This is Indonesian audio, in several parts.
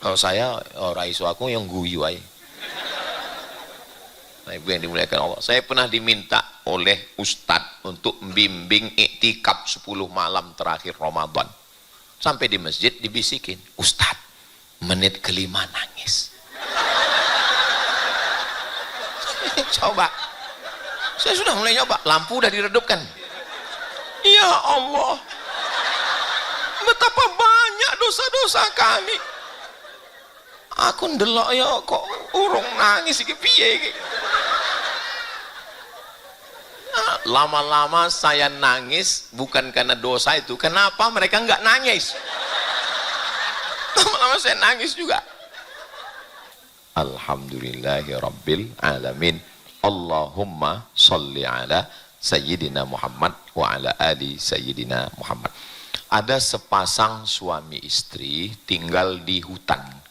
Kalau saya orang isu aku yang guyu aja. Nah, ibu yang dimuliakan Allah, saya pernah diminta oleh Ustadz untuk membimbing iktikaf 10 malam terakhir Ramadan. Sampai di masjid dibisikin, Ustadz, menit kelima nangis. Coba, saya sudah mulai nyoba, lampu udah diredupkan. Ya Allah, betapa banyak dosa-dosa kami. Aku ndelok ya kok urung nangis iki piye iki. Lama-lama saya nangis bukan karena dosa itu. Kenapa mereka nggak nangis? Lama-lama saya nangis juga. Alhamdulillahi Rabbil Alamin. Allahumma salli ala Sayyidina Muhammad wa ala ali Sayyidina Muhammad. Ada sepasang suami istri tinggal di hutan.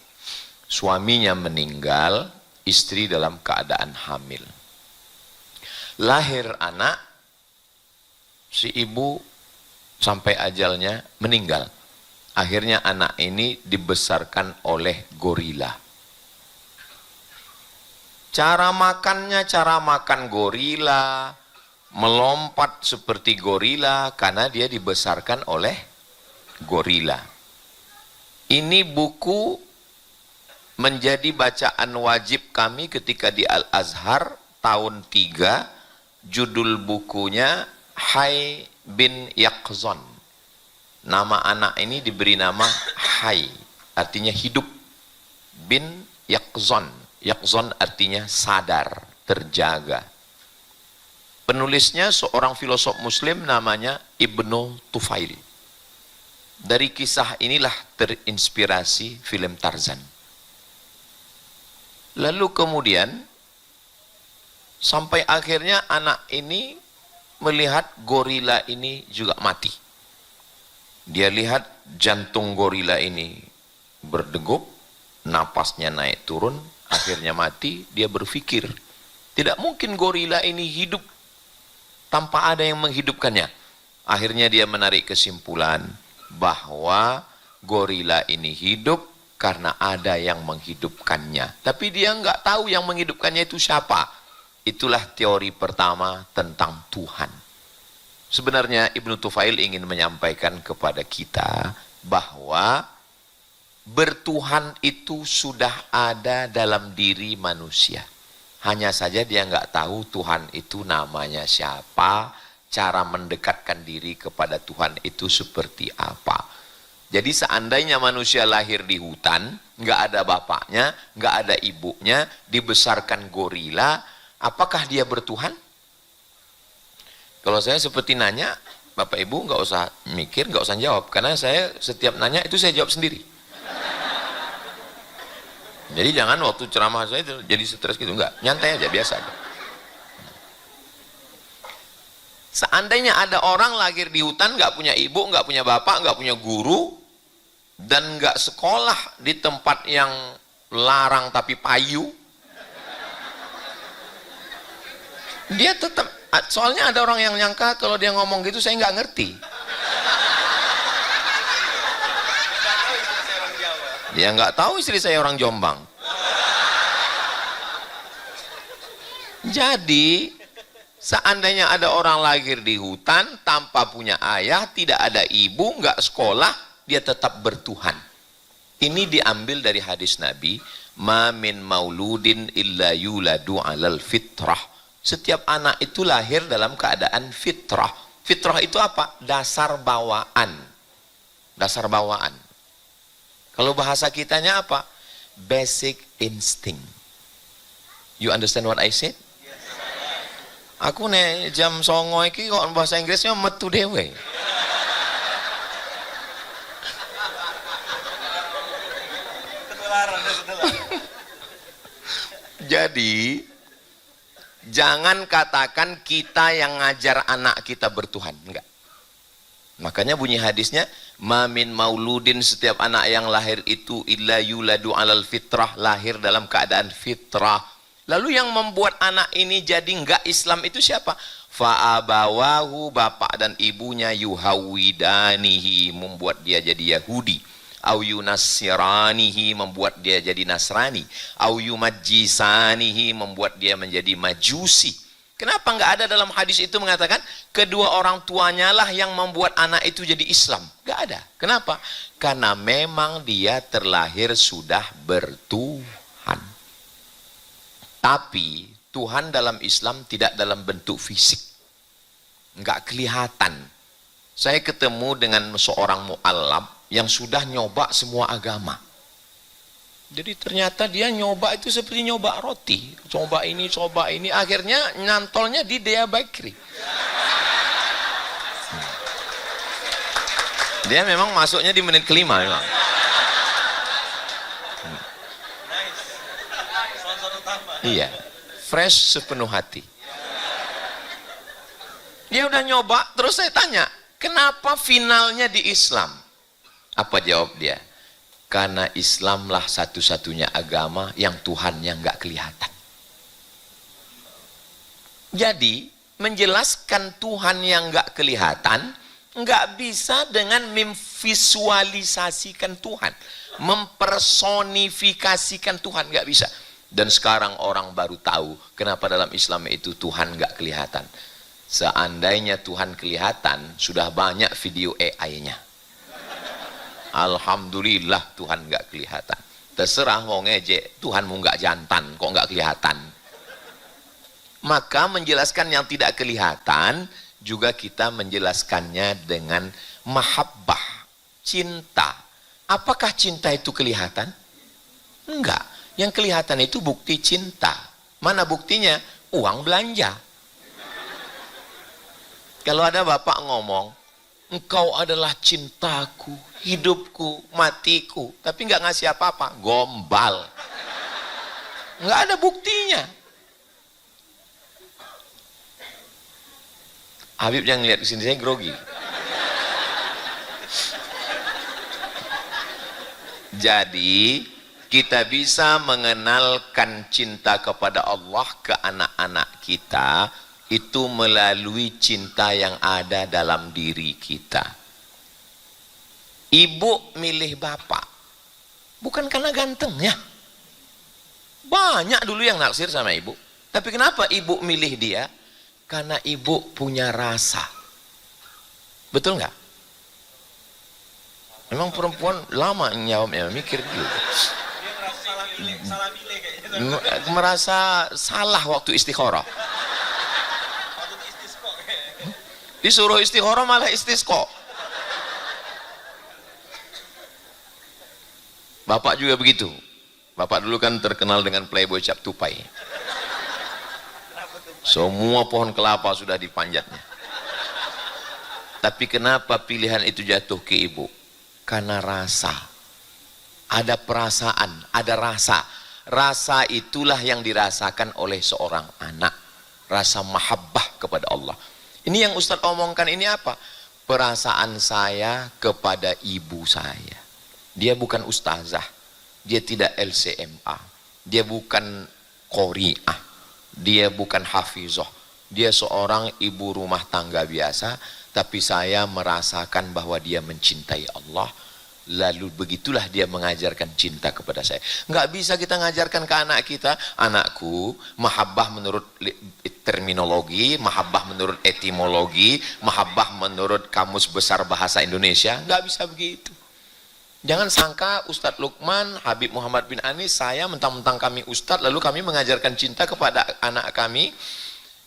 Suaminya meninggal, istri dalam keadaan hamil. Lahir anak, si ibu sampai ajalnya meninggal. Akhirnya anak ini dibesarkan oleh gorila. Cara makannya cara makan gorila, melompat seperti gorila karena dia dibesarkan oleh gorila. Ini buku menjadi bacaan wajib kami ketika di Al-Azhar tahun 3. Judul bukunya Hai bin Yaqzon. Nama anak ini diberi nama Hai, artinya hidup. Bin Yaqzon. Yaqzon artinya sadar, terjaga. Penulisnya seorang filosof muslim namanya Ibnu Tufail. Dari kisah inilah terinspirasi film Tarzan. Lalu kemudian sampai akhirnya anak ini melihat gorila ini juga mati. Dia lihat jantung gorila ini berdegup, napasnya naik turun, akhirnya mati. Dia berpikir, tidak mungkin gorila ini hidup tanpa ada yang menghidupkannya. Akhirnya dia menarik kesimpulan bahwa gorila ini hidup karena ada yang menghidupkannya. Tapi dia nggak tahu yang menghidupkannya itu siapa. Itulah teori pertama tentang Tuhan. Sebenarnya Ibnu Tufail ingin menyampaikan kepada kita bahwa bertuhan itu sudah ada dalam diri manusia. Hanya saja dia nggak tahu Tuhan itu namanya siapa, cara mendekatkan diri kepada Tuhan itu seperti apa. Jadi seandainya manusia lahir di hutan, nggak ada bapaknya, nggak ada ibunya, dibesarkan gorila, apakah dia bertuhan? Kalau saya seperti nanya, Bapak Ibu nggak usah mikir, nggak usah jawab, karena saya setiap nanya itu saya jawab sendiri. Jadi jangan waktu ceramah saya itu jadi stres gitu, enggak, nyantai aja, biasa aja. Seandainya ada orang lahir di hutan, nggak punya ibu, nggak punya bapak, nggak punya guru, dan nggak sekolah di tempat yang larang tapi payu, dia tetap, soalnya ada orang yang nyangka kalau dia ngomong gitu saya nggak ngerti. Dia nggak tahu istri saya orang Jombang. Jadi seandainya ada orang lahir di hutan tanpa punya ayah, tidak ada ibu, nggak sekolah, dia tetap bertuhan. Ini diambil dari hadis Nabi, ma min mauludin illa yuladu alal fitrah. Setiap anak itu lahir dalam keadaan fitrah. Fitrah itu apa? Dasar bawaan. Dasar bawaan. Kalau bahasa kitanya apa? Basic instinct. You understand what I said? Aku nih jam 09.00 iki kok bahasa Inggrisnya metu dewe. Jadi jangan katakan kita yang ngajar anak kita bertuhan, enggak. Makanya bunyi hadisnya, mamin mauludin, setiap anak yang lahir itu illa yuladu alal fitrah, lahir dalam keadaan fitrah. Lalu yang membuat anak ini jadi enggak Islam itu siapa? Fa'abawahu, bapak dan ibunya yuhawidanihi, membuat dia jadi Yahudi. au yunassiranihi, membuat dia jadi Nasrani, au yumajjisanihi, membuat dia menjadi Majusi. Kenapa nggak ada dalam hadis itu mengatakan kedua orang tuanya lah yang membuat anak itu jadi Islam? Nggak ada. Kenapa? Karena memang dia terlahir sudah bertuhan. Tapi Tuhan dalam Islam tidak dalam bentuk fisik, nggak kelihatan. Saya ketemu dengan seorang mu'allab yang sudah nyoba semua agama. Jadi ternyata dia nyoba itu seperti nyoba roti, coba ini, akhirnya nyantolnya di Dea Bakery. Dia memang masuknya di menit kelima memang. Iya, fresh sepenuh hati. Dia udah nyoba, terus saya tanya, kenapa finalnya di Islam? Apa jawab dia? Karena Islamlah satu-satunya agama yang Tuhannya nggak kelihatan. Jadi menjelaskan Tuhan yang nggak kelihatan nggak bisa dengan memvisualisasikan Tuhan, mempersonifikasikan Tuhan, nggak bisa. Dan sekarang orang baru tahu kenapa dalam Islam itu Tuhan nggak kelihatan. Seandainya Tuhan kelihatan, sudah banyak video AI-nya. Alhamdulillah Tuhan nggak kelihatan. Terserah mau ngejek, Tuhanmu nggak jantan, kok nggak kelihatan. Maka menjelaskan yang tidak kelihatan juga kita menjelaskannya dengan mahabbah, cinta. Apakah cinta itu kelihatan? Enggak. Yang kelihatan itu bukti cinta. Mana buktinya? Uang belanja. Kalau ada bapak ngomong, engkau adalah cintaku, hidupku, matiku, tapi nggak ngasih apa-apa, gombal. Nggak ada buktinya. Habib jangan lihat ke sini, saya grogi. Jadi kita bisa mengenalkan cinta kepada Allah ke anak-anak kita itu melalui cinta yang ada dalam diri kita. Ibu milih bapak bukan karena gantengnya. Banyak dulu yang naksir sama ibu, tapi kenapa ibu milih dia? Karena ibu punya rasa. Betul nggak? Memang perempuan lama jawabnya, mikir dulu. Merasa salah waktu istikharah. Disuruh istikharah malah istisqa. Bapak juga begitu. Bapak dulu kan terkenal dengan playboy cap tupai. Semua pohon kelapa sudah dipanjatnya. Tapi kenapa pilihan itu jatuh ke ibu? Karena rasa. Ada perasaan, ada rasa. Rasa itulah yang dirasakan oleh seorang anak. Rasa mahabbah kepada Allah. Ini yang Ustadz omongkan ini apa? Perasaan saya kepada ibu saya. Dia bukan ustazah. Dia tidak LCMA. Dia bukan qori'ah. Dia bukan hafizah. Dia seorang ibu rumah tangga biasa. Tapi saya merasakan bahwa dia mencintai Allah. Lalu begitulah dia mengajarkan cinta kepada saya. Nggak bisa kita ngajarkan ke anak kita, anakku, mahabbah menurut terminologi, mahabbah menurut etimologi, mahabbah menurut Kamus Besar Bahasa Indonesia. Nggak bisa begitu. Jangan sangka Ustadz Lukman, Habib Muhammad bin Anis, saya mentang-mentang kami Ustadz, lalu kami mengajarkan cinta kepada anak kami.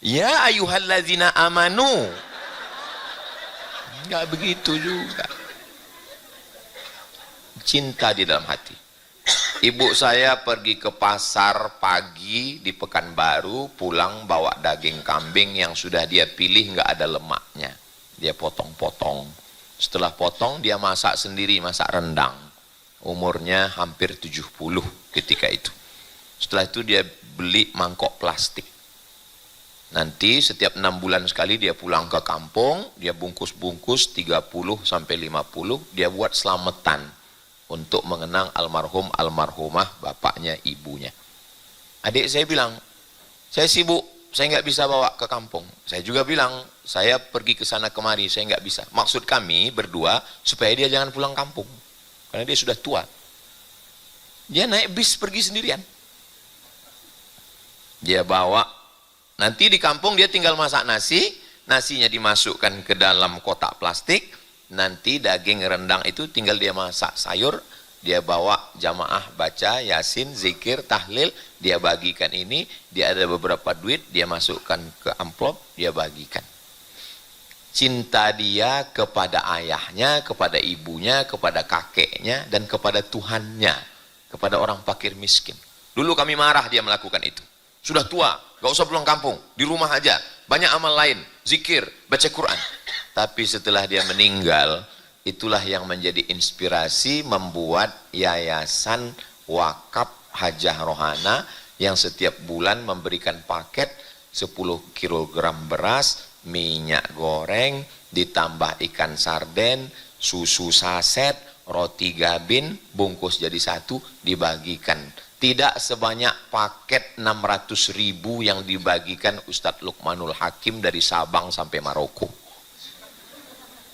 Ya ayyuhalladzina amanu. Nggak begitu juga. Cinta di dalam hati. Ibu saya pergi ke pasar pagi di Pekanbaru, pulang bawa daging kambing yang sudah dia pilih nggak ada lemaknya. Dia potong-potong. Setelah potong dia masak sendiri, masak rendang. Umurnya hampir 70 ketika itu. Setelah itu dia beli mangkok plastik. Nanti setiap 6 bulan sekali dia pulang ke kampung, dia bungkus-bungkus 30 sampai 50, dia buat selamatan untuk mengenang almarhum almarhumah bapaknya ibunya. Adik saya bilang, saya sibuk, saya nggak bisa bawa ke kampung. Saya juga bilang, saya pergi ke sana kemari, saya nggak bisa. Maksud kami berdua supaya dia jangan pulang kampung. karena dia sudah tua. Dia naik bis pergi sendirian. Dia bawa, nanti di kampung dia tinggal masak nasi, nasinya dimasukkan ke dalam kotak plastik, nanti daging rendang itu tinggal dia masak sayur, dia bawa jamaah baca yasin, zikir, tahlil, dia bagikan ini, dia ada beberapa duit, dia masukkan ke amplop, dia bagikan. Cinta dia kepada ayahnya, kepada ibunya, kepada kakeknya, dan kepada Tuhannya, kepada orang fakir miskin. Dulu kami marah dia melakukan itu. Sudah tua, gak usah pulang kampung, di rumah aja, banyak amal lain, zikir, baca Quran. Tapi setelah dia meninggal, itulah yang menjadi inspirasi membuat yayasan wakaf Hajah Rohana yang setiap bulan memberikan paket 10 kg beras, minyak goreng, ditambah ikan sarden, susu saset, roti gabin, bungkus jadi satu, dibagikan. Tidak sebanyak paket 600.000 yang dibagikan Ustadz Lukmanul Hakim dari Sabang sampai Maroko.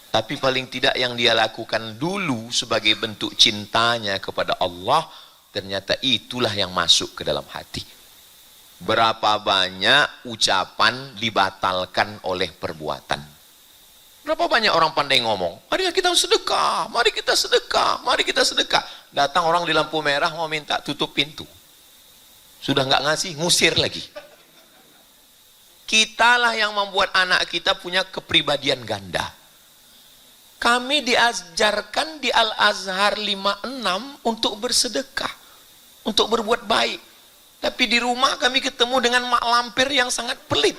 Tapi paling tidak yang dia lakukan dulu sebagai bentuk cintanya kepada Allah, ternyata itulah yang masuk ke dalam hati. Berapa banyak ucapan dibatalkan oleh perbuatan. Berapa banyak orang pandai ngomong, mari kita sedekah, mari kita sedekah, mari kita sedekah. Datang orang di lampu merah mau minta tutup pintu. Sudah nggak ngasih, ngusir lagi. Kitalah yang membuat anak kita punya kepribadian ganda. Kami diajarkan di Al-Azhar 56 untuk bersedekah, untuk berbuat baik. Tapi di rumah kami ketemu dengan mak lampir yang sangat pelit.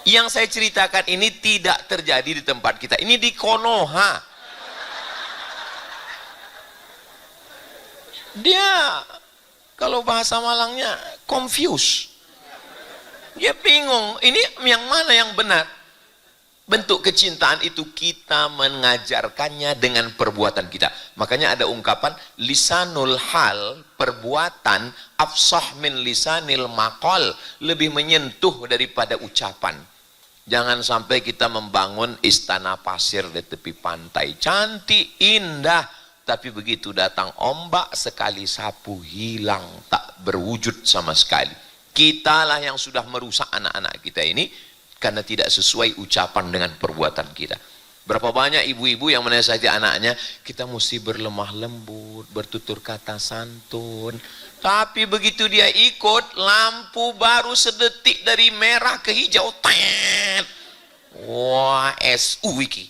Yang saya ceritakan ini tidak terjadi di tempat kita. Ini di Konoha. Dia, kalau bahasa Malangnya, confused. Dia bingung, ini yang mana yang benar? Bentuk kecintaan itu kita mengajarkannya dengan perbuatan kita. Makanya ada ungkapan, lisanul hal, perbuatan, afsah min lisanil maqal, lebih menyentuh daripada ucapan. Jangan sampai kita membangun istana pasir di tepi pantai. Cantik, indah. Tapi begitu datang ombak, sekali sapu hilang, tak berwujud sama sekali. Kitalah yang sudah merusak anak-anak kita ini, karena tidak sesuai ucapan dengan perbuatan kita. Berapa banyak ibu-ibu yang menasihati anaknya, kita mesti berlemah lembut, bertutur kata santun. Tapi begitu dia ikut, lampu baru sedetik dari merah ke hijau, tet. Wah, SU iki.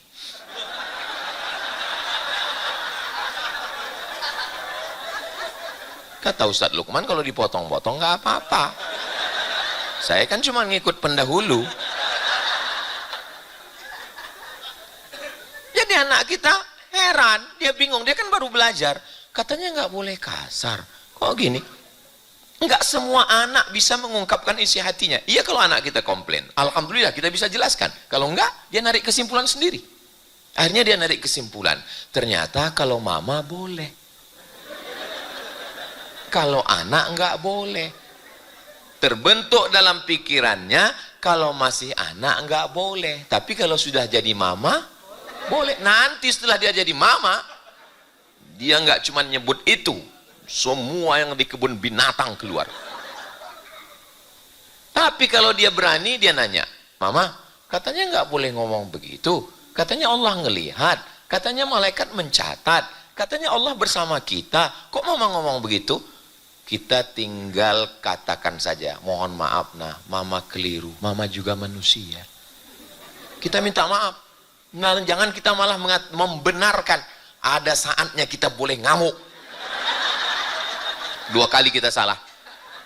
Kata Ustadz Lukman, kalau dipotong-potong nggak apa-apa. Saya kan cuma ngikut pendahulu. Jadi anak kita heran, dia bingung, dia kan baru belajar. Katanya nggak boleh kasar. Kok gini? Enggak semua anak bisa mengungkapkan isi hatinya. Iya kalau anak kita komplain, alhamdulillah kita bisa jelaskan. Kalau enggak, dia narik kesimpulan sendiri. Akhirnya dia narik kesimpulan, ternyata kalau mama boleh. Kalau anak enggak boleh. Terbentuk dalam pikirannya, kalau masih anak enggak boleh. Tapi kalau sudah jadi mama, boleh. Nanti setelah dia jadi mama, dia enggak cuma nyebut itu. Semua yang di kebun binatang keluar. Tapi kalau dia berani, dia nanya, mama, katanya nggak boleh ngomong begitu. Katanya Allah ngelihat, katanya malaikat mencatat, katanya Allah bersama kita. Kok mama ngomong begitu? Kita tinggal katakan saja, mohon maaf nah, mama keliru, mama juga manusia. Kita minta maaf. Nah, jangan kita malah membenarkan. Ada saatnya kita boleh ngamuk. 2 kali kita salah.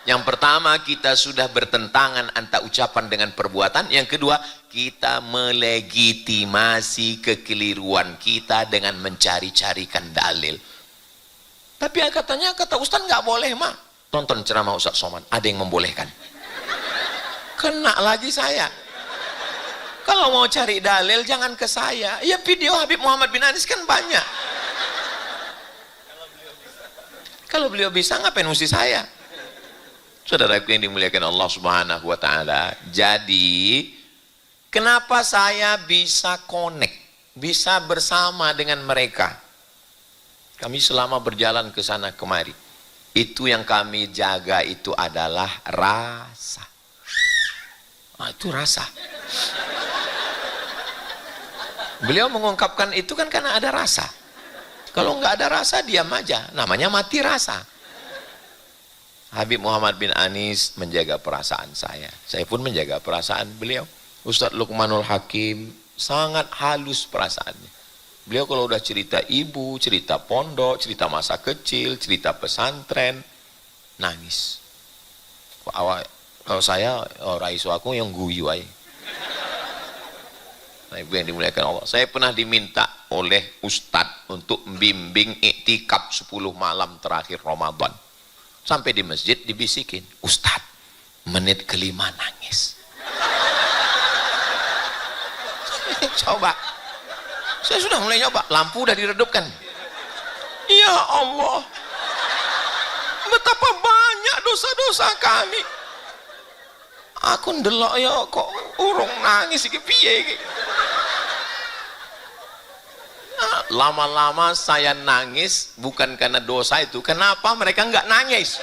Yang pertama, kita sudah bertentangan antara ucapan dengan perbuatan. Yang kedua, kita melegitimasi kekeliruan kita dengan mencari-carikan dalil. Tapi katanya, kata Ustaz nggak boleh, Mak. Tonton ceramah Ustaz Somad, ada yang membolehkan. Kena lagi saya. Kalau mau cari dalil, jangan ke saya. Ya video Habib Muhammad bin Anis kan banyak. Kalau beliau bisa, ngapain mesti saya? Saudaraku yang dimuliakan Allah Subhanahu wa Ta'ala. Jadi, kenapa saya bisa connect bisa bersama dengan mereka. Kami selama berjalan ke sana kemari, itu yang kami jaga itu adalah rasa. Itu rasa. Beliau mengungkapkan itu kan karena ada rasa. Kalau nggak ada rasa, diam aja. Namanya mati rasa. Habib Muhammad bin Anis menjaga perasaan saya. Saya pun menjaga perasaan beliau. Ustadz Luqmanul Hakim sangat halus perasaannya. Beliau kalau udah cerita ibu, cerita pondok, cerita masa kecil, cerita pesantren, nangis. Kalau saya, raiso aku yang guyu aja. Nah, ibu yang dimuliakan Allah. Saya pernah diminta oleh Ustadz untuk membimbing iktikaf 10 malam terakhir Ramadan. Sampai di masjid dibisikin, Ustadz, menit kelima nangis. Coba. Saya sudah mulai nyoba, lampu udah diredupkan. Ya Allah, betapa banyak dosa-dosa kami. Aku ndelok ya kok urung nangis iki piye iki. Lama-lama saya nangis bukan karena dosa itu. Kenapa mereka nggak nangis?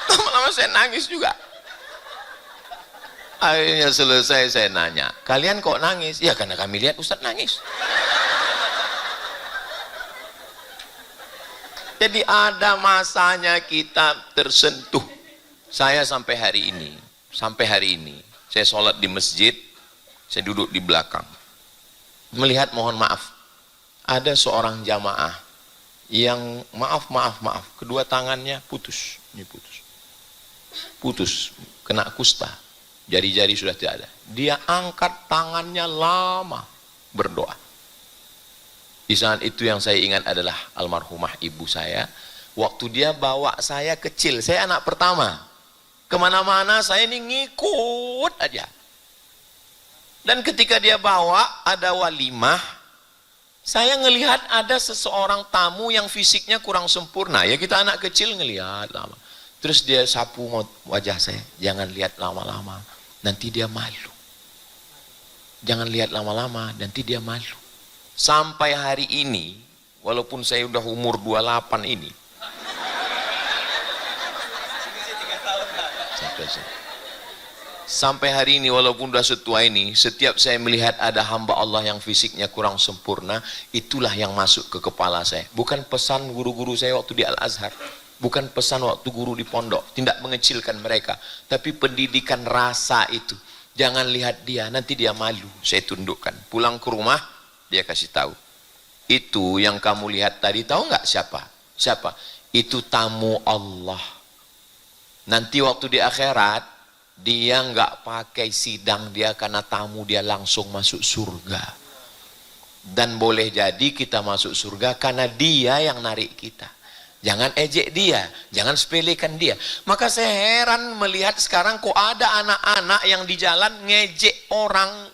Lama-lama saya nangis juga. Akhirnya selesai saya nanya, kalian kok nangis? Ya karena kami lihat Ustadz nangis. Jadi ada masanya kita tersentuh. Saya sampai hari ini, saya sholat di masjid, saya duduk di belakang. Melihat, mohon maaf, ada seorang jamaah yang maaf, kedua tangannya putus, ini putus, kena kusta. Jari-jari sudah tidak ada. Dia angkat tangannya lama berdoa. Di saat itu yang saya ingat adalah almarhumah ibu saya. Waktu dia bawa saya kecil, saya anak pertama. Kemana-mana saya ini ngikut aja. Dan ketika dia bawa ada walimah, saya ngelihat ada seseorang tamu yang fisiknya kurang sempurna. Ya kita anak kecil ngelihat lama. Terus dia sapu wajah saya, jangan lihat lama-lama. Nanti dia malu. Jangan lihat lama-lama, nanti dia malu. Sampai hari ini, walaupun saya udah umur 28 ini. Sampai hari ini, walaupun udah setua ini, setiap saya melihat ada hamba Allah yang fisiknya kurang sempurna, itulah yang masuk ke kepala saya. Bukan pesan guru-guru saya waktu di Al-Azhar. Bukan pesan waktu guru di pondok, tidak mengecilkan mereka, tapi pendidikan rasa itu. Jangan lihat dia, nanti dia malu. Saya tundukkan. Pulang ke rumah, dia kasih tahu. Itu yang kamu lihat tadi, tahu nggak siapa? Siapa? Itu tamu Allah. Nanti waktu di akhirat, dia nggak pakai sidang dia karena tamu, dia langsung masuk surga. Dan boleh jadi kita masuk surga karena dia yang narik kita. Jangan ejek dia, jangan sepelekan dia. Maka saya heran melihat sekarang kok ada anak-anak yang di jalan ngejek orang.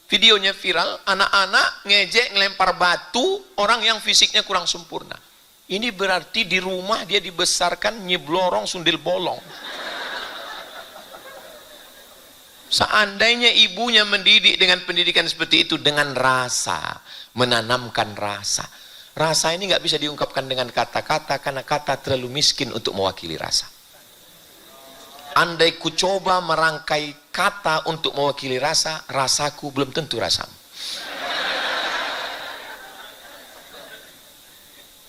Videonya viral, anak-anak ngejek ngelempar batu orang yang fisiknya kurang sempurna. Ini berarti di rumah dia dibesarkan nyeblorong sundel bolong. Seandainya ibunya mendidik dengan pendidikan seperti itu, dengan rasa, menanamkan rasa. Rasa ini nggak bisa diungkapkan dengan kata-kata karena kata terlalu miskin untuk mewakili rasa. Andai ku coba merangkai kata untuk mewakili rasa, rasaku belum tentu rasamu.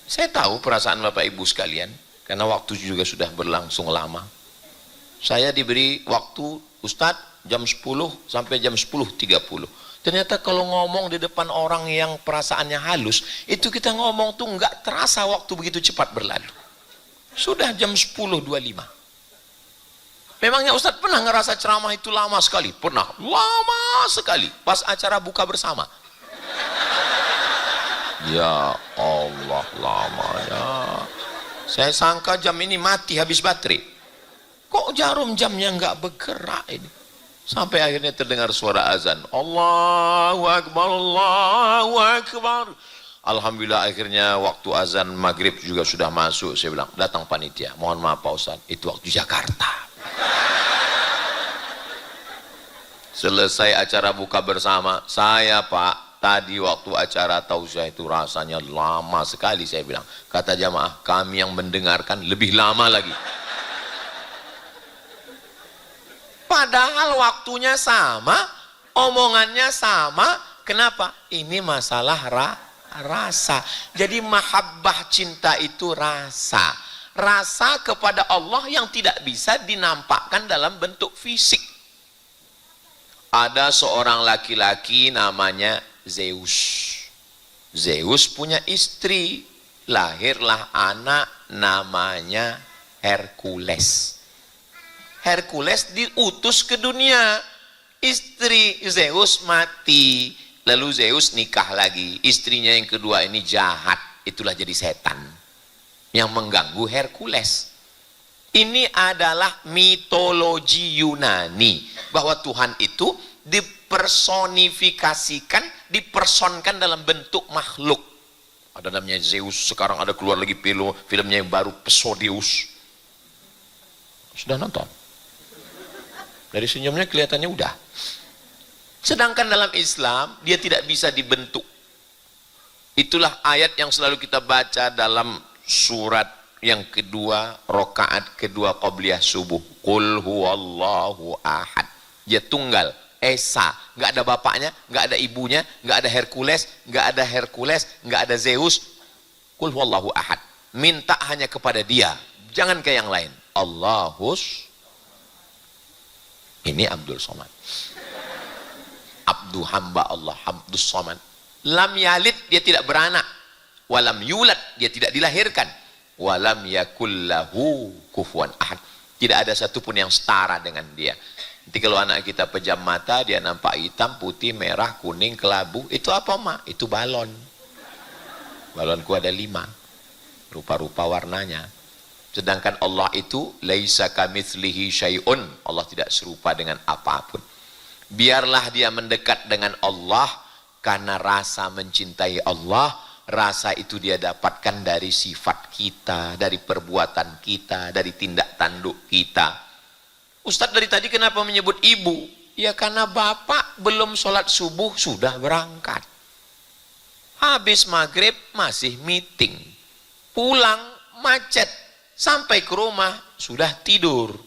Saya tahu perasaan Bapak Ibu sekalian, karena waktu juga sudah berlangsung lama. Saya diberi waktu, Ustadz, jam 10 sampai jam 10.30. Ternyata kalau ngomong di depan orang yang perasaannya halus, itu kita ngomong tuh nggak terasa waktu begitu cepat berlalu. Sudah jam 10.25. Memangnya Ustadz pernah ngerasa ceramah itu lama sekali? Pernah, lama sekali. Pas acara buka bersama. Ya Allah, lamanya. Saya sangka jam ini mati habis baterai. Kok jarum jamnya nggak bergerak ini? Sampai akhirnya terdengar suara azan. Allahu Akbar, Allahu Akbar. Alhamdulillah akhirnya waktu azan maghrib juga sudah masuk. Saya bilang, datang panitia. Mohon maaf Pak Ustadz, itu waktu Jakarta. Selesai acara buka bersama, saya Pak tadi waktu acara tausiah itu rasanya lama sekali, saya bilang. Kata jamaah, kami yang mendengarkan lebih lama lagi. Padahal waktunya sama, omongannya sama. Kenapa? Ini masalah rasa. Jadi mahabbah cinta itu rasa. Rasa kepada Allah yang tidak bisa dinampakkan dalam bentuk fisik. Ada seorang laki-laki namanya Zeus. Zeus punya istri, lahirlah anak namanya Hercules. Hercules diutus ke dunia. Istri Zeus mati, lalu Zeus nikah lagi. Istrinya yang kedua ini jahat, itulah jadi setan yang mengganggu Hercules. Ini adalah mitologi Yunani, bahwa Tuhan itu dipersonifikasikan, dipersonkan dalam bentuk makhluk. Ada namanya Zeus, sekarang ada keluar lagi filmnya yang baru, Pesodeus. Sudah nonton? Dari senyumnya kelihatannya udah. Sedangkan dalam Islam dia tidak bisa dibentuk. Itulah ayat yang selalu kita baca dalam surat yang kedua, rakaat kedua qabliyah subuh. Qul huwallahu ahad. Dia tunggal, esa, nggak ada bapaknya, nggak ada ibunya, nggak ada Hercules, nggak ada Zeus. Qul huwallahu ahad. Minta hanya kepada Dia, jangan ke yang lain. Allahus. Ini Abdul Somad. Abdu hamba Allah, Abdus Somad. Lam yalid, dia tidak beranak. Walam yulad, dia tidak dilahirkan. Walam yakullahu kufuwan ahad. Tidak ada satupun yang setara dengan dia. Nanti kalau anak kita pejam mata, dia nampak hitam, putih, merah, kuning, kelabu. Itu apa, Mak? Itu balon. Balonku ada 5. Rupa-rupa warnanya. Sedangkan Allah itu laisa kamitslihi syai'un. Allah tidak serupa dengan apapun. Biarlah dia mendekat dengan Allah karena rasa mencintai Allah. Rasa itu dia dapatkan dari sifat kita, dari perbuatan kita, dari tindak tanduk kita. Ustadz dari tadi kenapa menyebut ibu? Ya karena bapak belum sholat subuh sudah berangkat. Habis maghrib masih meeting. Pulang macet. Sampai ke rumah sudah tidur.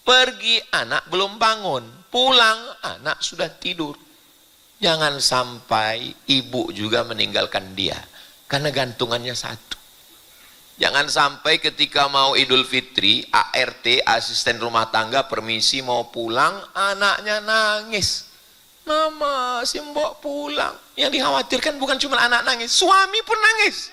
Pergi anak belum bangun. Pulang anak sudah tidur. Jangan sampai ibu juga meninggalkan dia. Karena gantungannya satu. Jangan sampai ketika mau Idul Fitri, ART, asisten rumah tangga, permisi mau pulang, anaknya nangis. Mama, si mbok pulang. Yang dikhawatirkan bukan cuma anak nangis, suami pun nangis.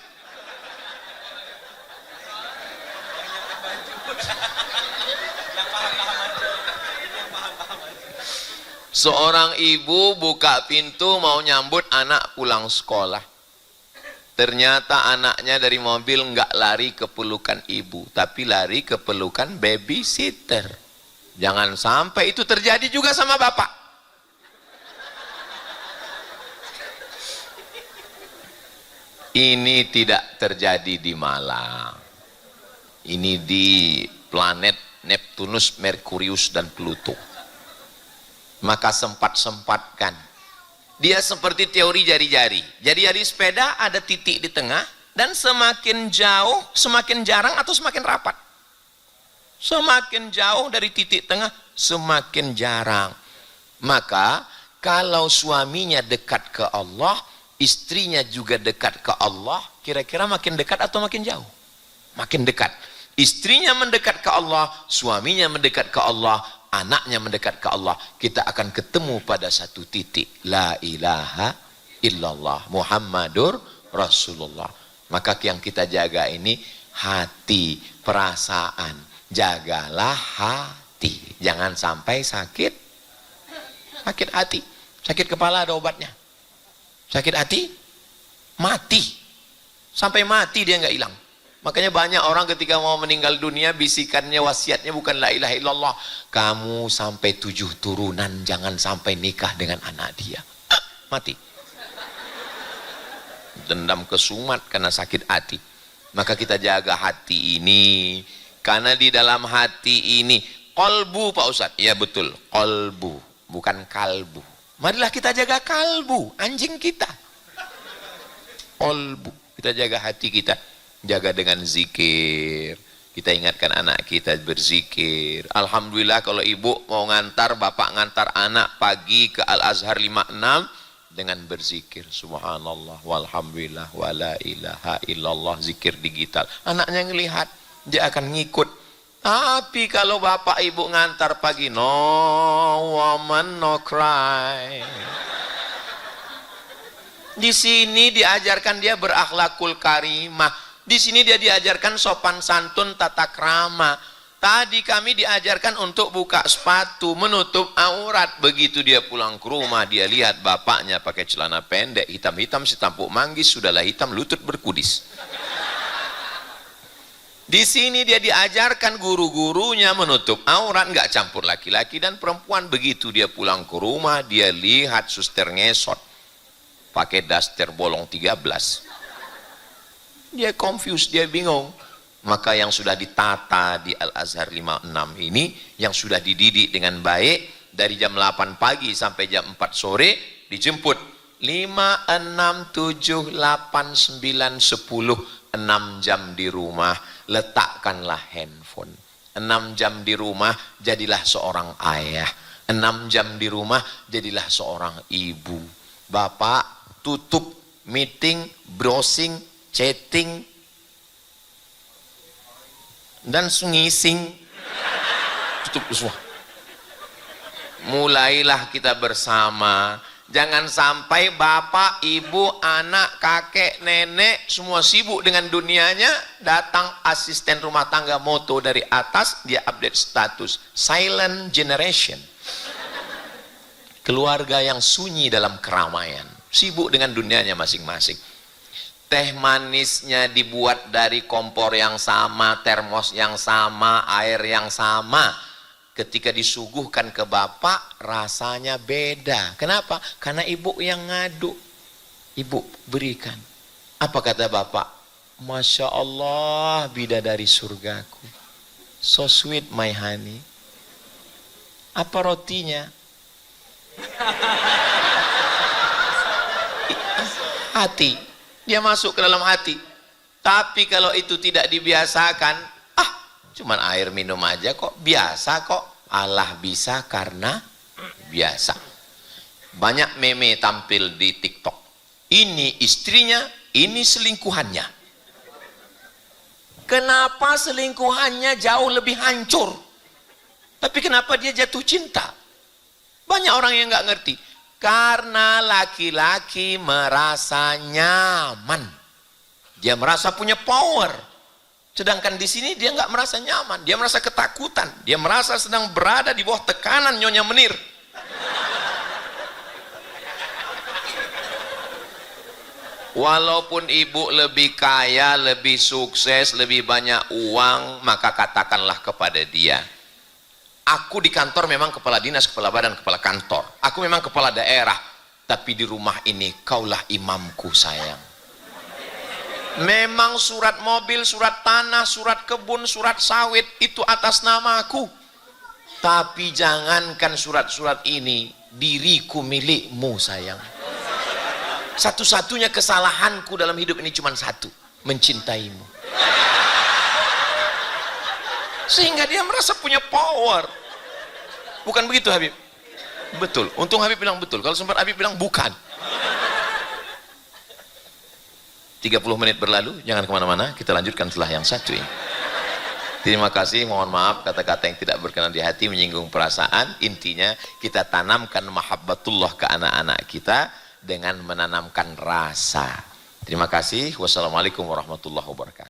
Seorang ibu buka pintu mau nyambut anak pulang sekolah. Ternyata anaknya dari mobil nggak lari ke pelukan ibu, tapi lari ke pelukan babysitter. Jangan sampai itu terjadi juga sama bapak. Ini tidak terjadi di Malang. Ini di planet Neptunus, Merkurius, dan Pluto. Maka sempat-sempatkan. Dia seperti teori jari-jari. Jari-jari sepeda ada titik di tengah, dan semakin jauh, semakin jarang atau semakin rapat. Semakin jauh dari titik tengah, semakin jarang. Maka kalau suaminya dekat ke Allah, istrinya juga dekat ke Allah, kira-kira makin dekat atau makin jauh? Makin dekat. Istrinya mendekat ke Allah, suaminya mendekat ke Allah, anaknya mendekat ke Allah. Kita akan ketemu pada satu titik. La ilaha illallah Muhammadur Rasulullah. Maka yang kita jaga ini hati, perasaan. Jagalah hati. Jangan sampai sakit hati. Sakit kepala ada obatnya. Sakit hati mati. Sampai mati dia nggak hilang. Makanya banyak orang ketika mau meninggal dunia, bisikannya, wasiatnya bukan la ilaha illallah. Kamu sampai 7 turunan jangan sampai nikah dengan anak dia. Mati. Dendam kesumat karena sakit hati. Maka kita jaga hati ini. Karena di dalam hati ini, kolbu Pak Ustadz. Ya betul, kolbu. Bukan kalbu. Marilah kita jaga kalbu, anjing kita. Kolbu, kita jaga hati kita, jaga dengan zikir. Kita ingatkan anak kita berzikir. Alhamdulillah kalau ibu mau ngantar, bapak ngantar anak pagi ke Al-Azhar 56 dengan berzikir. Subhanallah, walhamdulillah, wala ilaha illallah, zikir digital. Anaknya ngelihat, dia akan ngikut. Tapi kalau bapak ibu ngantar pagi, no woman, no cry. Di sini diajarkan dia berakhlakul karimah. Di sini dia diajarkan sopan santun, tata krama. Tadi kami diajarkan untuk buka sepatu, menutup aurat. Begitu dia pulang ke rumah, dia lihat bapaknya pakai celana pendek, hitam-hitam setampuk manggis, sudahlah hitam, lutut berkudis. Di sini dia diajarkan guru-gurunya menutup aurat, nggak campur laki-laki dan perempuan. Begitu dia pulang ke rumah, dia lihat suster ngesot, pakai daster bolong 13. Dia confused, dia bingung. Maka yang sudah ditata di Al-Azhar 56 ini, yang sudah dididik dengan baik, dari jam 8 pagi sampai jam 4 sore, dijemput 5, 6, 7, 8, 9, 10, 6 jam di rumah, letakkanlah handphone. 6 jam di rumah, jadilah seorang ayah. 6 jam di rumah, jadilah seorang ibu. Bapak tutup meeting, browsing, chatting, dan ngising, tutup semua. Mulailah kita bersama. Jangan sampai bapak, ibu, anak, kakek, nenek semua sibuk dengan dunianya. Datang asisten rumah tangga moto dari atas, dia update status. Silent generation. Keluarga yang sunyi dalam keramaian, sibuk dengan dunianya masing-masing. Teh manisnya dibuat dari kompor yang sama, termos yang sama, air yang sama. Ketika disuguhkan ke bapak, rasanya beda. Kenapa? Karena ibu yang ngadu. Ibu berikan. Apa kata bapak? Masya Allah, bidadari surgaku. So sweet my honey. Apa rotinya? Hati. Dia masuk ke dalam hati. Tapi kalau itu tidak dibiasakan, cuman air minum aja kok, biasa kok. Allah bisa karena biasa. Banyak meme tampil di TikTok. Ini istrinya, ini selingkuhannya. Kenapa selingkuhannya jauh lebih hancur? Tapi kenapa dia jatuh cinta? Banyak orang yang nggak ngerti. Karena laki-laki merasa nyaman, dia merasa punya power. Sedangkan di sini dia nggak merasa nyaman, dia merasa ketakutan, dia merasa sedang berada di bawah tekanan Nyonya Menir. Walaupun ibu lebih kaya, lebih sukses, lebih banyak uang, maka katakanlah kepada dia, aku di kantor memang kepala dinas, kepala badan, kepala kantor. Aku memang kepala daerah. Tapi di rumah ini kaulah imamku sayang. Memang surat mobil, surat tanah, surat kebun, surat sawit itu atas namaku. Tapi jangankan surat-surat ini, diriku milikmu sayang. Satu-satunya kesalahanku dalam hidup ini cuma satu, mencintaimu. Sehingga dia merasa punya power. Bukan begitu Habib? Betul. Untung Habib bilang betul. Kalau sempat Habib bilang bukan. 30 menit berlalu, jangan kemana-mana. Kita lanjutkan setelah yang satu ini. Terima kasih, mohon maaf kata-kata yang tidak berkenan di hati, menyinggung perasaan. Intinya kita tanamkan mahabbatullah ke anak-anak kita dengan menanamkan rasa. Terima kasih. Wassalamualaikum warahmatullahi wabarakatuh.